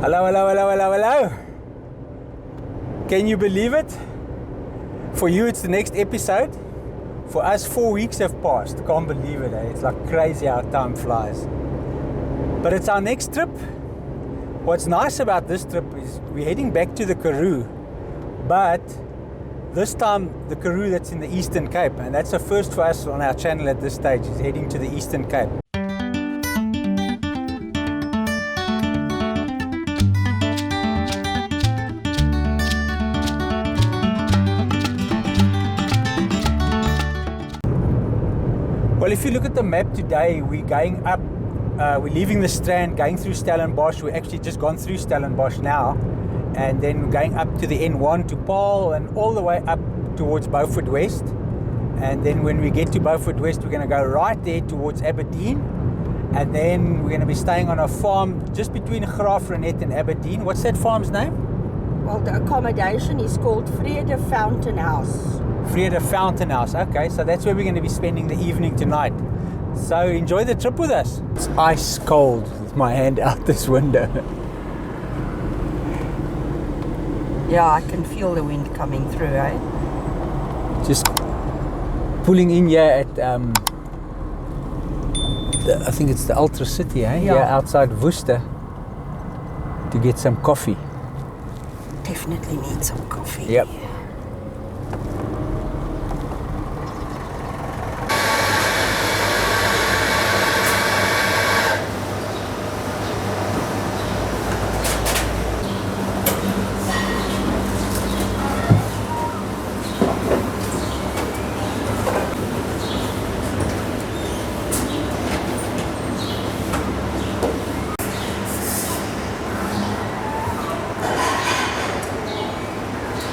Hello, hello, hello, hello, hello. Can you believe it? For you, it's the next episode. For us, 4 weeks have passed. Can't believe it, eh? It's like crazy how time flies. But it's our next trip. What's nice about this trip is we're heading back to the Karoo. But this time, the Karoo that's in the Eastern Cape. And that's the first for us on our channel at this stage, is heading to the Eastern Cape. Well, if you look at the map today, we're going up, we're leaving the Strand, going through Stellenbosch. We've actually just gone through Stellenbosch now, and then we're going up to the N1 to Paarl and all the way up towards Beaufort West. And then when we get to Beaufort West, we're going to go right there towards Aberdeen, and then we're going to be staying on a farm just between Graafrenet and Aberdeen. What's that farm's name? Well, the accommodation is called Vrede Fountain House. Vrede Fountain House. Okay, so that's where we're going to be spending the evening tonight. So enjoy the trip with us. It's ice cold with my hand out this window. Yeah, I can feel the wind coming through, eh? Just pulling in here at I think it's the Ultra City, eh? Yeah. Here outside Worcester to get some coffee. Definitely need some coffee. Yep.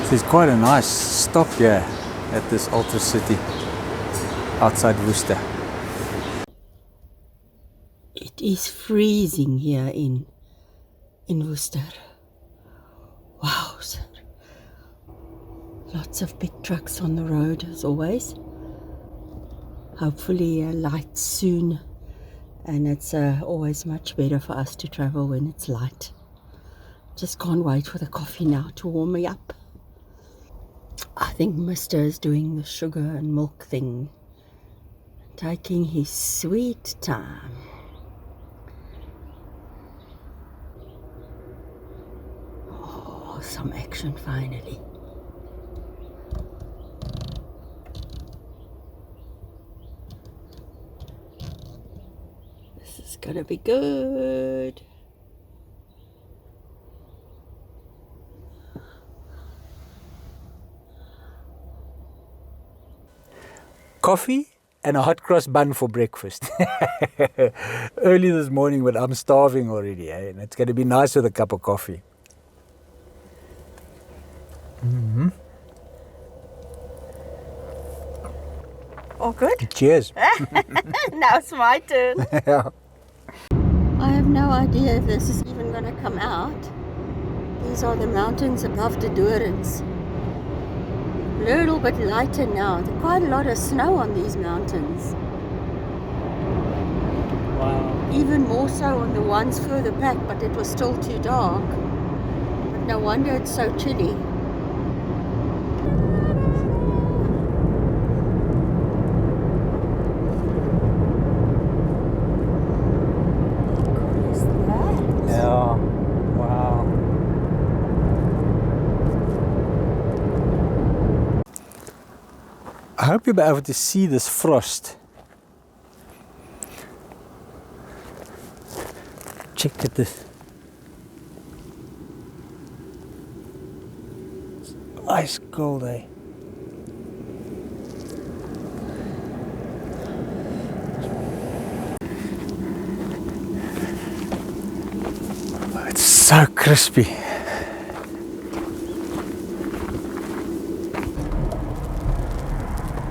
There's quite a nice stop here at this Ultra City outside Worcester. It is freezing here in Worcester. Wow, sir. Lots of big trucks on the road as always. Hopefully light soon, and it's always much better for us to travel when it's light. Just can't wait for the coffee now to warm me up. I think Mr. is doing the sugar and milk thing, taking his sweet time. Oh, some action finally. This is gonna be good. Coffee and a hot cross bun for breakfast. Early this morning, but I'm starving already, eh? And it's going to be nice with a cup of coffee. Mm-hmm. All good? Cheers. Now it's my turn. Yeah. I have no idea if this is even going to come out. These are the mountains above the Dorings. A little bit lighter now. There's quite a lot of snow on these mountains. Wow. Even more so on the ones further back, but it was still too dark. But no wonder it's so chilly. What is that? Yeah. Wow. I hope you'll be able to see this frost. Check at this. It's ice cold, eh? It's so crispy.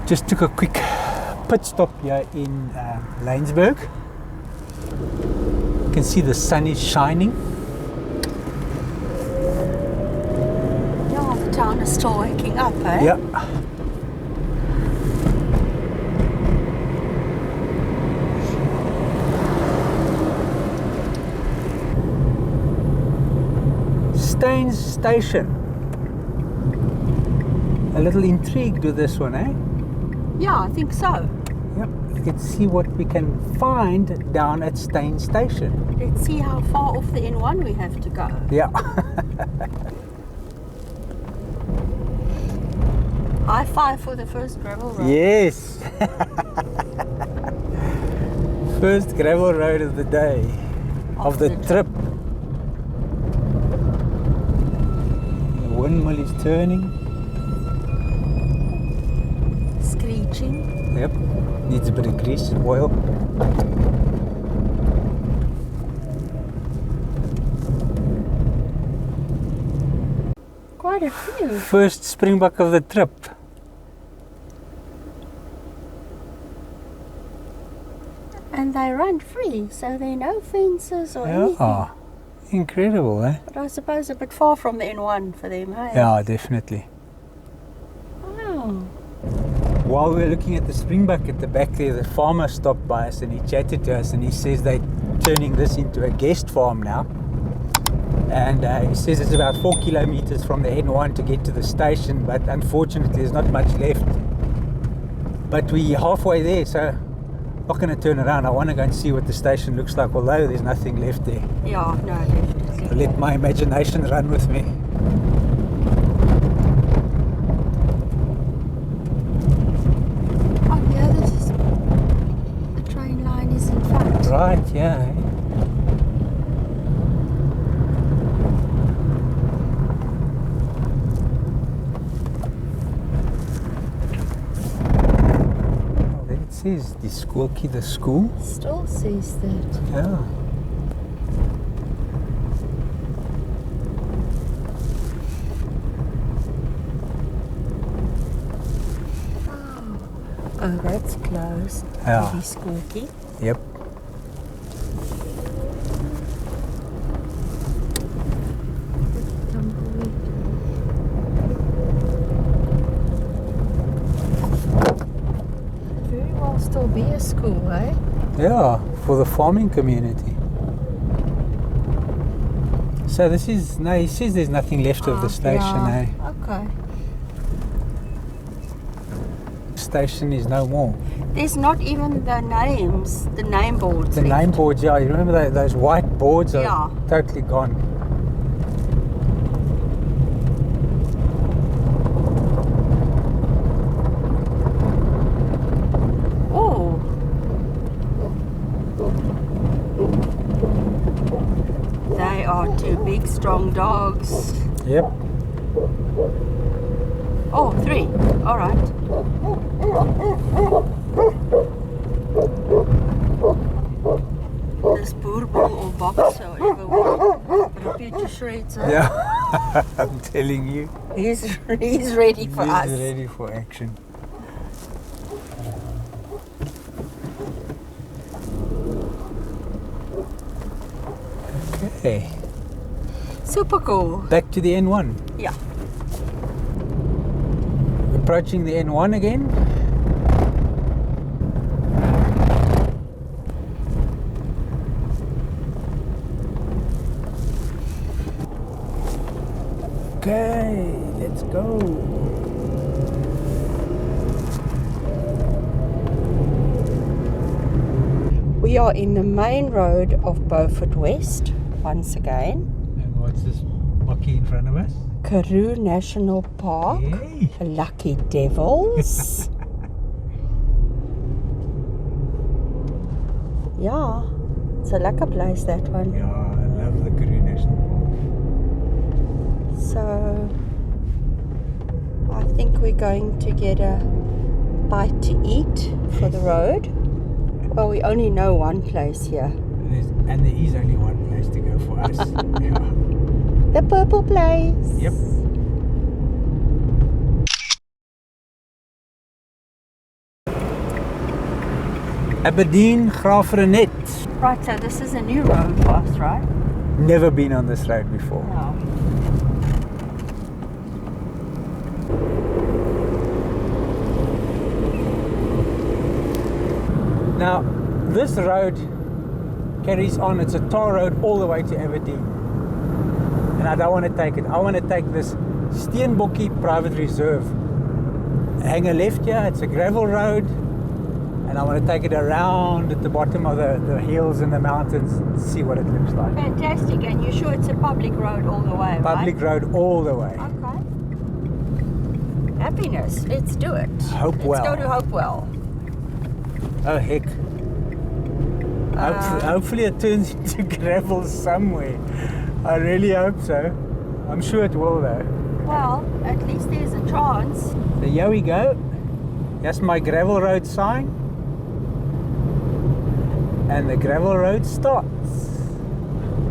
Just took a quick pit stop here in Linesburg. You can see the sun is shining. Yeah, the town is still waking up, eh? Yeah. Staines Station. A little intrigued with this one, eh? Yeah, I think so. Yep. Let's see what we can find down at Staines Station. Let's see how far off the N1 we have to go. Yeah. High five for the first gravel road. Yes. First gravel road of the day, of the trip. The windmill is turning. Screeching. Yep. Needs a bit of grease and oil. Quite a few. First springbok of the trip. And they run free, so there are no fences or anything. Yeah. Incredible, eh? But I suppose a bit far from the N1 for them, hey? Yeah, definitely. Wow. While we were looking at the springbok at the back there, the farmer stopped by us and he chatted to us and he says they're turning this into a guest farm now. And he says it's about 4 kilometers from the N1 to get to the station, but unfortunately there's not much left. But we're halfway there, so I'm not going to turn around. I want to go and see what the station looks like, although there's nothing left there. Yeah, no, definitely. So let my imagination run with me. Oh, yeah, this is... the train line is in front. Right, yeah. It says the schoolkie, the school. Still says that. Yeah. Oh, that's closed. Yeah. Maybe Squawky. Yep. Very well still be a school, eh? Yeah, for the farming community. So this is, no, he says there's nothing left of the station, yeah. eh? Okay. Station is no more. There's not even the names, the name boards. The name boards, yeah, you remember those white boards are Yeah. totally gone. Oh. They are two big, strong dogs. Yep. Oh, 3. All right. This boerboel or boxer, whatever, will rip you to shreds. Huh? Yeah, I'm telling you. He's ready for us. He's ready for action. Okay. Super cool. Back to the N1. Yeah. Approaching the N1 again. Okay, let's go. We are in the main road of Beaufort West once again. And what's this bucky in front of us? Karoo National Park. Yay. Lucky Devils. Yeah, it's a lekker place, that one. Yeah, I love the Karoo National Park. So I think we're going to get a bite to eat for the road. Well, we only know one place here. And there is only one place to go for us. Yeah. The purple place. Yep. Aberdeen Graafrenet. Right, so this is a new road for us, right? Never been on this road before. No. Now, this road carries on, it's a tar road all the way to Aberdeen. and I don't want to take it. I want to take this Steenbokkie Private Reserve. Hang a left here, it's a gravel road, and I want to take it around at the bottom of the hills and the mountains and see what it looks like. Fantastic, and you're sure it's a public road all the way, Public road all the way. Okay. Happiness, let's do it. Hopewell. Let's go to Hopewell. Oh heck. Hopefully it turns into gravel somewhere. I really hope so. I'm sure it will though. Well, at least there's a chance. So here we go. That's my gravel road sign. And the gravel road starts.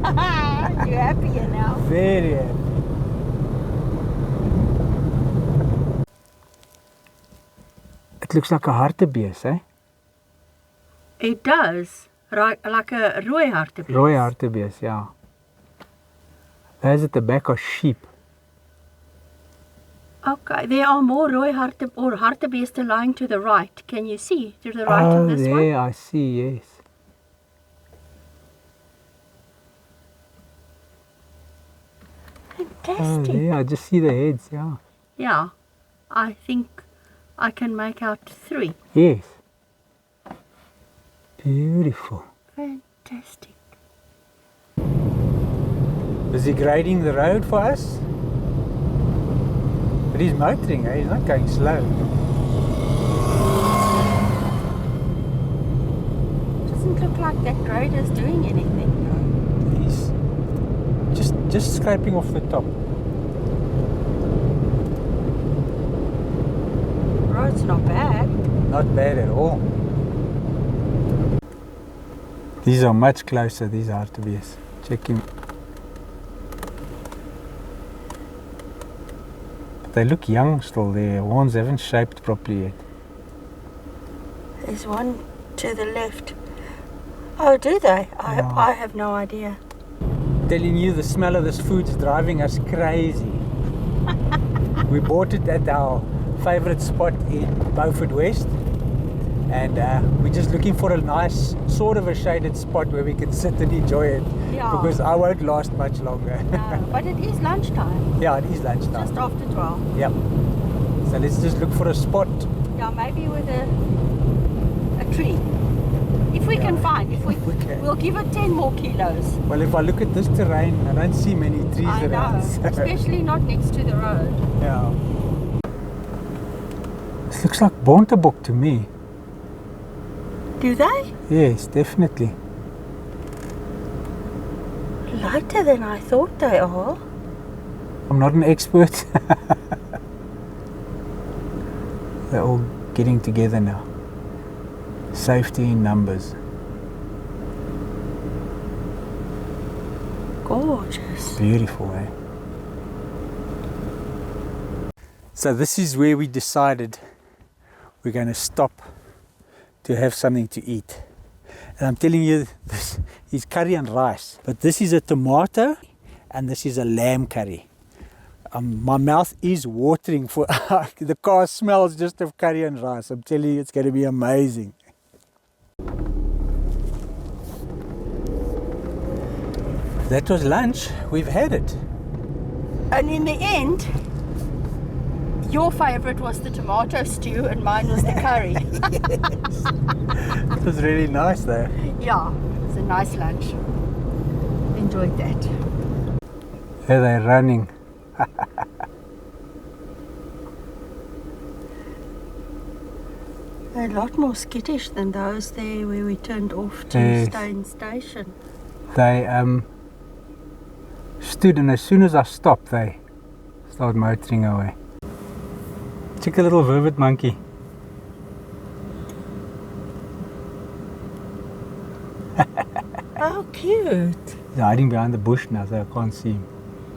You're happier now. Very happy. It looks like a hartebeest, eh? It does. Right, like a rooi hartebeest. Rooi hartebeest, yeah. Those at the back are sheep. Okay, there are more rooi hartebeest lying to the right. Can you see to the right of this there, one? I see, yes. Fantastic. Yeah, I just see the heads, yeah. Yeah, I think I can make out 3. Yes. Beautiful. Fantastic. Is he grading the road for us? But he's motoring, eh? He's not going slow. Doesn't look like that grader's doing anything. He's just scraping off the top. Road's not bad. Not bad at all. These are much closer, these hartebeest. Check him. But they look young still, their horns haven't shaped properly yet. There's one to the left. Oh, do they? Yeah. I have no idea. Telling you, the smell of this food's driving us crazy. We bought it at our favorite spot in Beaufort West, and we're just looking for a nice sort of a shaded spot where we can sit and enjoy it. Yeah. Because I won't last much longer. No, but it is lunchtime. Yeah, it is lunchtime. Just after 12. Yep. So let's just look for a spot. Yeah, maybe with a tree. If we can find, if we can. we'll give it 10 more kilos. Well, if I look at this terrain, I don't see many trees I around. know, So, especially not next to the road. yeah. This looks like Bontebok to me. Do they? Yes, definitely. Lighter than I thought they are. I'm not an expert. They're all getting together now. Safety in numbers. Gorgeous. Beautiful, eh? So this is where we decided we're going to stop to have something to eat. And I'm telling you, this is curry and rice. But this is a tomato and this is a lamb curry. My mouth is watering for the car smells just of curry and rice. I'm telling you, it's going to be amazing. That was lunch. We've had it. And in the end, your favourite was the tomato stew and mine was the curry. It was really nice though. Yeah, it was a nice lunch. Enjoyed that. There they're running. A lot more skittish than those there where we turned off to Yes. Steyn Station. They stood, and as soon as I stopped, they started motoring away. Check a little vervet monkey. How cute. He's hiding behind the bush now, so I can't see him.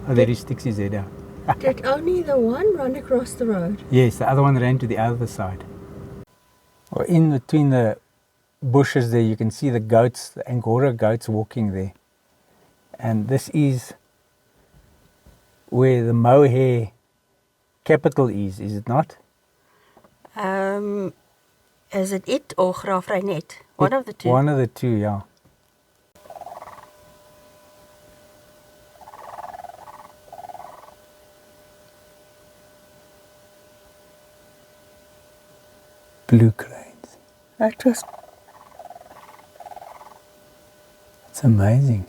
Oh, there he sticks his head out. Did only the one run across the road? Yes, the other one ran to the other side. Or in between the bushes there, you can see the goats, the Angora goats walking there. And this is where the mohair capital is it not? Is it or Graaf Reinet? One of the two. One of the two, yeah. blue cranes. That was It's amazing.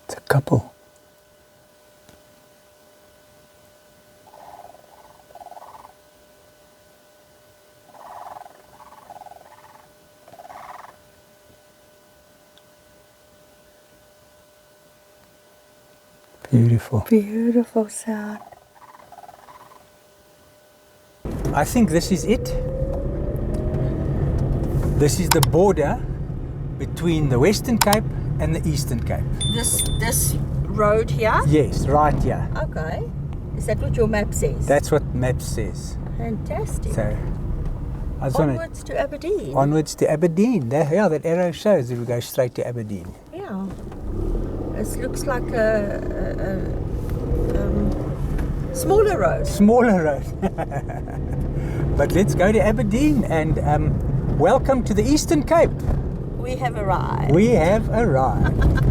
It's a couple. Beautiful. beautiful sound. I think this is it. This is the border between the Western Cape and the Eastern Cape. This road here? Yes, right here. Okay. Is that what your map says? That's what map says. Fantastic. So, I just want Onwards to Aberdeen. onwards to Aberdeen. That arrow shows that we go straight to Aberdeen. Yeah. This looks like a smaller road. Smaller road. But let's go to Aberdeen and welcome to the Eastern Cape. We have arrived. We have arrived.